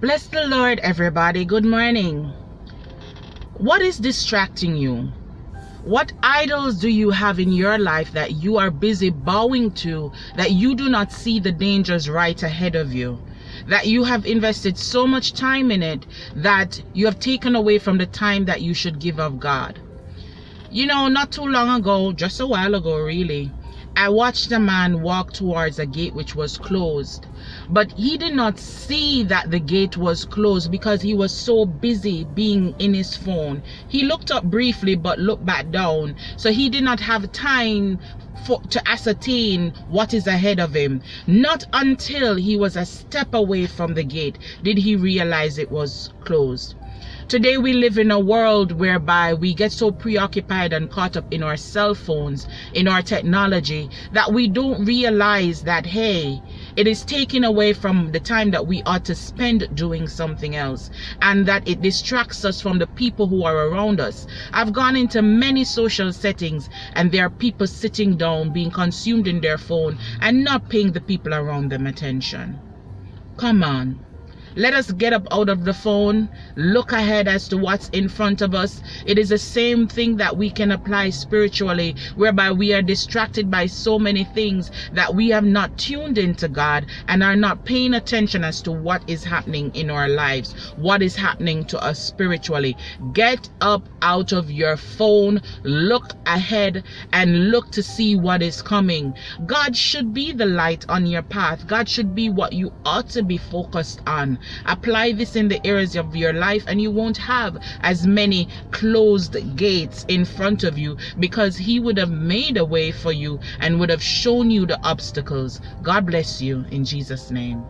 Bless the Lord, everybody. Good morning. What is distracting you? What idols do you have in your life that you are busy bowing to, that you do not see the dangers right ahead of you? That you have invested so much time in it that you have taken away from the time that you should give of God? You know, not too long ago, just a while ago really, I watched a man walk towards a gate which was closed. But he did not see that the gate was closed because he was so busy being in his phone. He looked up briefly but looked back down. So he did not have time to ascertain what is ahead of him. Not until he was a step away from the gate did he realize it was closed. Today we live in a world whereby we get so preoccupied and caught up in our cell phones, in our technology, that we don't realize that, hey, it is taken away from the time that we ought to spend doing something else, and that it distracts us from the people who are around us. I've gone into many social settings and there are people sitting down, being consumed in their phone and not paying the people around them attention. Come on. Let us get up out of the phone, look ahead as to what's in front of us. It is the same thing that we can apply spiritually, whereby we are distracted by so many things that we have not tuned into God and are not paying attention as to what is happening in our lives, what is happening to us spiritually. Get up out of your phone, look ahead and look to see what is coming. God should be the light on your path. God should be what you ought to be focused on. Apply this in the areas of your life and you won't have as many closed gates in front of you, because he would have made a way for you and would have shown you the obstacles. God bless you in Jesus' name.